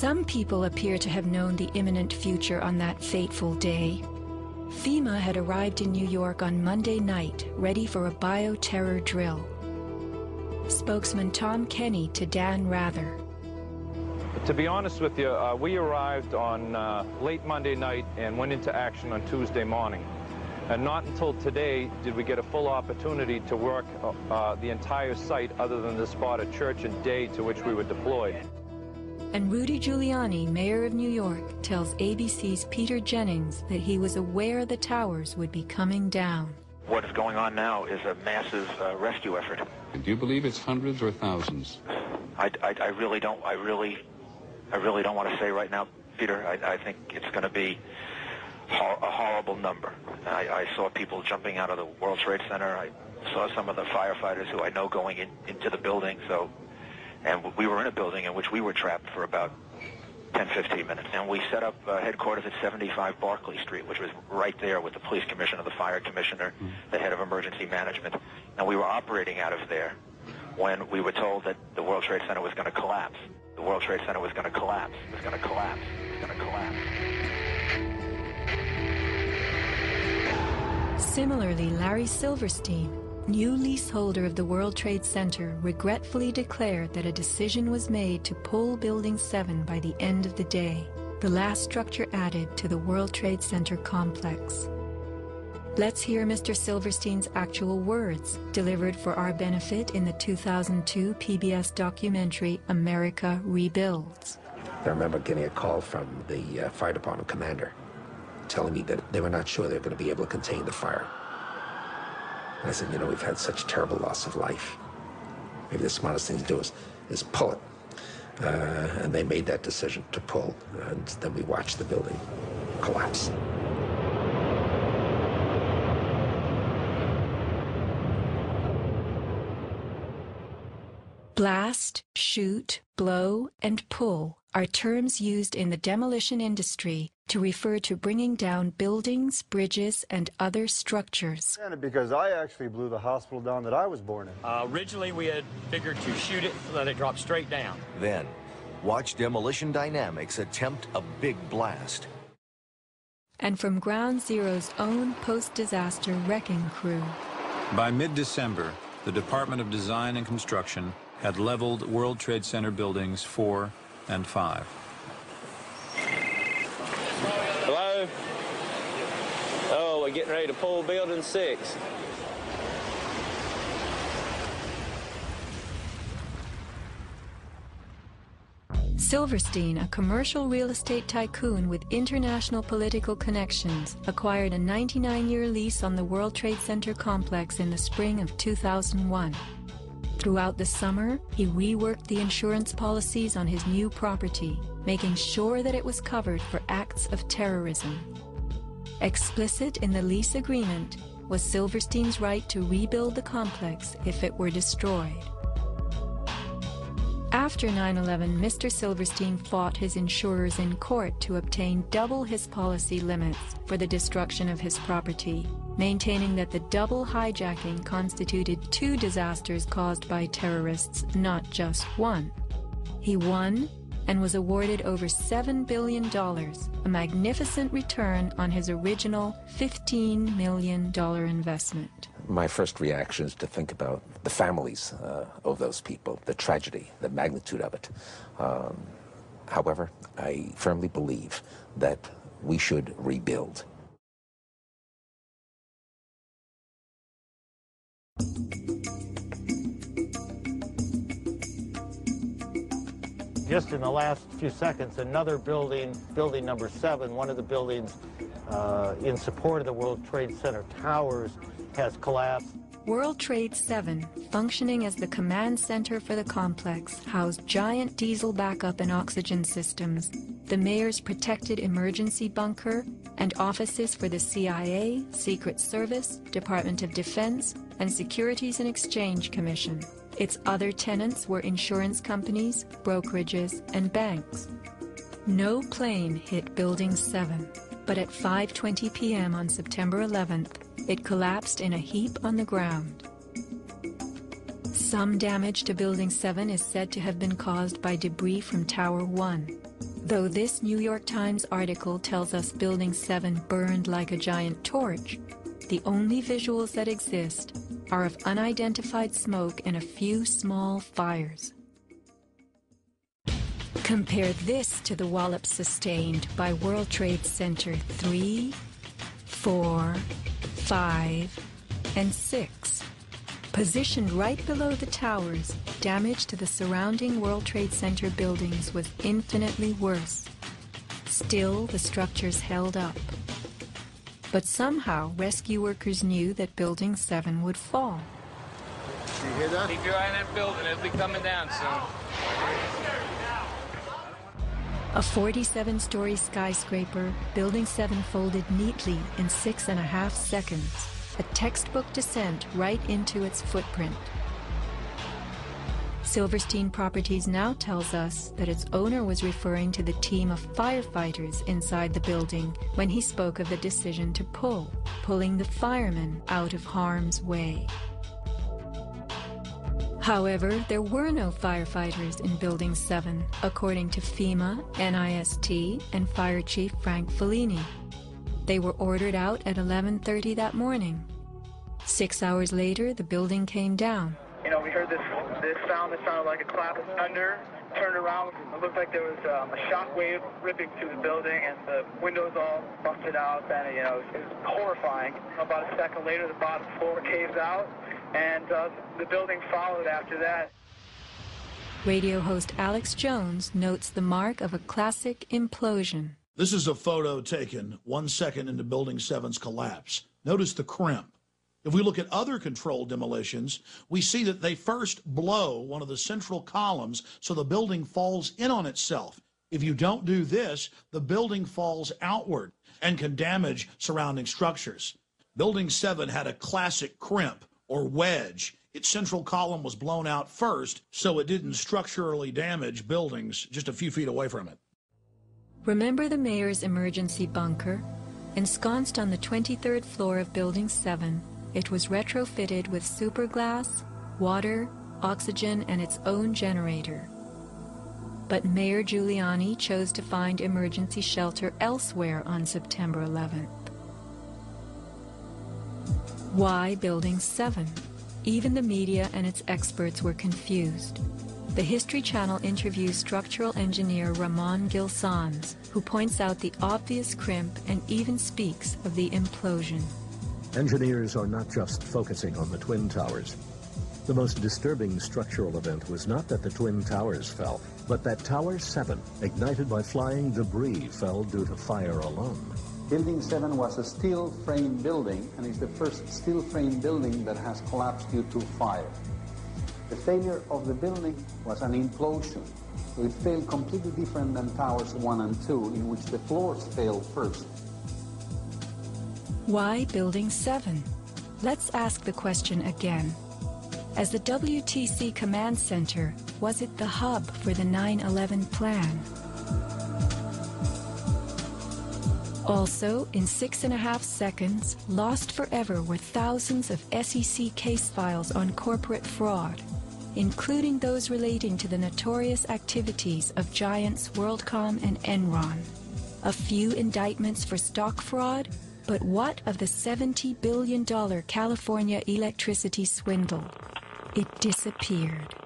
Some people appear to have known the imminent future on that fateful day. FEMA had arrived in New York on Monday night, ready for a bioterror drill. Spokesman Tom Kenny to Dan Rather. To be honest with you, we arrived on late Monday night and went into action on Tuesday morning. And not until today did we get a full opportunity to work the entire site other than the spot at Church and Day to which we were deployed. And Rudy Giuliani, mayor of New York, tells ABC's Peter Jennings that he was aware the towers would be coming down. What is going on now is a massive rescue effort. Do you believe it's hundreds or thousands? I really don't. I really don't want to say right now, Peter. I think it's going to be a horrible number. I saw people jumping out of the World Trade Center. I saw some of the firefighters who I know going into the building. And we were in a building in which we were trapped for about 10, 15 minutes. And we set up headquarters at 75 Barclay Street, which was right there with the police commissioner, the fire commissioner, the head of emergency management. And we were operating out of there when we were told that the World Trade Center was going to collapse. The World Trade Center was going to collapse. It was going to collapse. It was going to collapse. Similarly, Larry Silverstein, new leaseholder of the World Trade Center, regretfully declared that a decision was made to pull Building 7 by the end of the day, the last structure added to the World Trade Center complex. Let's hear Mr. Silverstein's actual words, delivered for our benefit in the 2002 PBS documentary America Rebuilds. I remember getting a call from the fire department commander telling me that they were not sure they were going to be able to contain the fire. And I said, we've had such terrible loss of life. Maybe the smartest thing to do is pull it. And they made that decision to pull, and then we watched the building collapse. Blast, shoot, blow, and pull are terms used in the demolition industry to refer to bringing down buildings, bridges, and other structures. Because I actually blew the hospital down that I was born in. Originally, we had figured to shoot it, let it drop straight down. Then, watch Demolition Dynamics attempt a big blast. And from Ground Zero's own post-disaster wrecking crew. By mid-December, the Department of Design and Construction had leveled World Trade Center buildings 4 and 5. Hello? Oh, we're getting ready to pull building 6. Silverstein, a commercial real estate tycoon with international political connections, acquired a 99-year lease on the World Trade Center complex in the spring of 2001. Throughout the summer, he reworked the insurance policies on his new property, making sure that it was covered for acts of terrorism. Explicit in the lease agreement was Silverstein's right to rebuild the complex if it were destroyed. After 9/11, Mr. Silverstein fought his insurers in court to obtain double his policy limits for the destruction of his property, maintaining that the double hijacking constituted 2 disasters caused by terrorists, not just one. He won and was awarded over $7 billion, a magnificent return on his original $15 million investment. My first reaction is to think about the families of those people, the tragedy, the magnitude of it. However, I firmly believe that we should rebuild. Just in the last few seconds, another building, building number 7, one of the buildings in support of the World Trade Center towers, has collapsed. World Trade 7, functioning as the command center for the complex, housed giant diesel backup and oxygen systems, the mayor's protected emergency bunker, and offices for the CIA, Secret Service, Department of Defense, and Securities and Exchange Commission. Its other tenants were insurance companies, brokerages, and banks. No plane hit Building 7, but at 5:20 p.m. on September 11th, it collapsed in a heap on the ground. Some damage to Building 7 is said to have been caused by debris from Tower 1. Though this New York Times article tells us Building 7 burned like a giant torch, the only visuals that exist are of unidentified smoke and a few small fires. Compare this to the wallop sustained by World Trade Center 3, 4, 5, and 6. Positioned right below the towers, damage to the surrounding World Trade Center buildings was infinitely worse. Still, the structures held up. But somehow, rescue workers knew that Building 7 would fall. You hear that? Keep your eye on that building. It'll be coming down soon. A 47-story skyscraper, Building 7 folded neatly in 6.5 seconds. A textbook descent right into its footprint. Silverstein Properties now tells us that its owner was referring to the team of firefighters inside the building when he spoke of the decision to pulling the firemen out of harm's way. However, there were no firefighters in Building 7, according to FEMA, NIST, and Fire Chief Frank Fellini. They were ordered out at 11:30 that morning. 6 hours later, the building came down. You know, we heard this sound that sounded like a clap of thunder. Turned around, it looked like there was a shock wave ripping through the building, and the windows all busted out, and it was horrifying. About a second later, the bottom floor caves out, and the building followed after that. Radio host Alex Jones notes the mark of a classic implosion. This is a photo taken 1 second into Building 7's collapse. Notice the crimp. If we look at other controlled demolitions, we see that they first blow one of the central columns so the building falls in on itself. If you don't do this, the building falls outward and can damage surrounding structures. Building 7 had a classic crimp or wedge. Its central column was blown out first, so it didn't structurally damage buildings just a few feet away from it. Remember the mayor's emergency bunker? Ensconced on the 23rd floor of Building 7, it was retrofitted with superglass, water, oxygen, and its own generator. But Mayor Giuliani chose to find emergency shelter elsewhere on September 11th. Why Building 7? Even the media and its experts were confused. The History Channel interviews structural engineer Ramon Gil-Sans, who points out the obvious crimp and even speaks of the implosion. Engineers are not just focusing on the Twin Towers. The most disturbing structural event was not that the Twin Towers fell, but that Tower 7, ignited by flying debris, fell due to fire alone. Building 7 was a steel frame building, and is the first steel frame building that has collapsed due to fire. The failure of the building was an implosion. So it failed completely different than Towers 1 and 2, in which the floors failed first. Why Building 7? Let's ask the question again. As the WTC Command Center, was it the hub for the 9/11 plan? Also, in 6.5 seconds, lost forever were thousands of SEC case files on corporate fraud, including those relating to the notorious activities of giants WorldCom and Enron. A few indictments for stock fraud, but what of the $70 billion California electricity swindle? It disappeared.